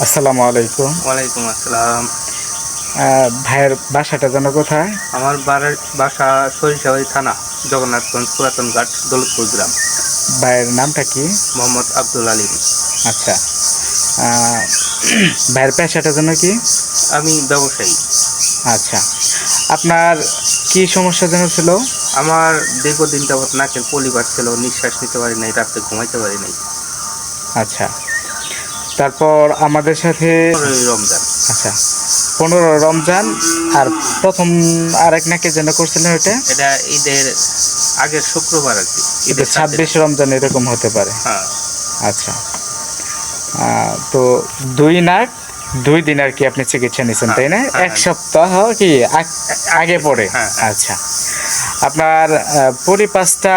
আসসালামু আলাইকুম। ওয়ালাইকুম আসসালাম। ভাইয়ের বাসাটা যেন কোথায়? আমার বাসা সরিষাবাড়ি থানা, জগন্নাথগঞ্জ পুরাতন ঘাট, দৌলতপুর গ্রাম। ভাইয়ের নামটা কি? মোহাম্মদ আব্দুল আলিম। আচ্ছা। আহ, ভাইয়ের পেশাটা যেন কি? আমি ব্যবসায়ী। আচ্ছা। আপনার কি সমস্যা যেন ছিল? আমার দীর্ঘদিন যাবৎ নাকের পলি ছিল, নিঃশ্বাস নিতে পারি নাই, রাত্রে ঘুমাইতে পারি নাই। আচ্ছা। তারপর আমাদের সাথে 15ই রমজান। আচ্ছা, 15 রমজান। আর প্রথম আরেক নাকি যেন করছিলেন ওইটা? এটা ঈদের আগের শুক্রবার আর কি। এটা ঈদের 26 রমজান এরকম হতে পারে। হ্যাঁ। আচ্ছা। তো 2 নাক 2 দিন আর কি আপনি চিকিৎসা নিয়েছেন, হ্যাঁ, তাই না? হ্যাঁ, এক হ্যাঁ। সপ্তাহ কি আগে পরে? হ্যাঁ, হ্যাঁ। আচ্ছা। আপনার পরিপাসটা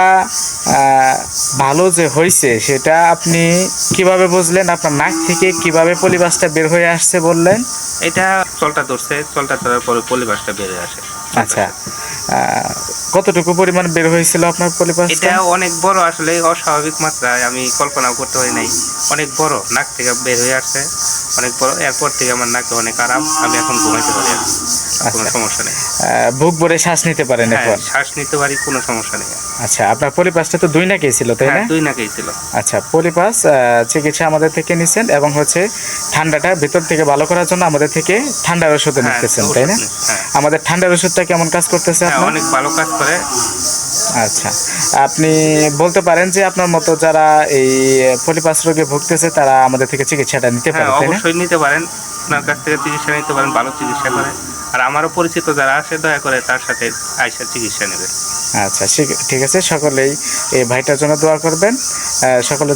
ভালো যে হয়েছে সেটা আপনি কিভাবে বুঝলেন? আপনার নাক থেকে কিভাবে পরিপাসটা বের হয়ে আসছে বললেন? এটা চলটা ধরছে, চলটা ধরার পরে পলিপাসটা বেরিয়ে আসে। আচ্ছা। কতটুকু পরিমাণ বের হয়েছিল আপনার পরিপাসটা? এটা অনেক বড়, আসলে অস্বাভাবিক মাত্রায়, আমি কল্পনাও করতে পারি নাই। অনেক বড় নাক থেকে বের হয়ে আসছে, অনেক বড়। এরপর থেকে আমার নাকে অনেক আরাম, আমি এখন ঘুমাইতে পারি আর কি। কোনো আচ্ছা। সমস্যা নেই। বুক ভরে শ্বাস নিতে পারেন হ্যাঁ, এখন? শ্বাস নিতে পারি, কোনো সমস্যা নেই। আচ্ছা, আপনার পরিপাসটা তো 2 নাকেই ছিল, তাই হ্যাঁ, না? 2 নাকেই ছিল। আচ্ছা, পরিপাস চিকিৎসা আমাদের থেকে নিছেন এবং হচ্ছে ঠান্ডাটা ভিতর থেকে ভালো করার জন্য আমাদের থেকে ঠান্ডার ওষুধও হ্যাঁ, নিতেছেন, ওষুধ তাই না? নেই। হ্যাঁ, আমাদের ঠান্ডার ওষুধটা কেমন কাজ করতেছে হ্যাঁ, আপনার? অনেক ভালো কাজ করে। আচ্ছা। আপনি বলতে পারেন যে আপনার মতো যারা এই পলিপাস রোগে ভুগতেছে তারা আমাদের থেকে চিকিৎসাটা নিতে হ্যাঁ, পারে, তাই না? অবশ্যই নিতে পারেন। আপনার কাছ থেকে চিকিৎসা নিতে পারেন, ভালো চিকিৎসা করে। আর আমারও পরিচিত যারা আসে, দয়া করে তার সাথে আইসা চিকিৎসা নেবে। আচ্ছা, ঠিক আছে। সকলেই এই ভাইটার জন্য দোয়া করবেন। সকলে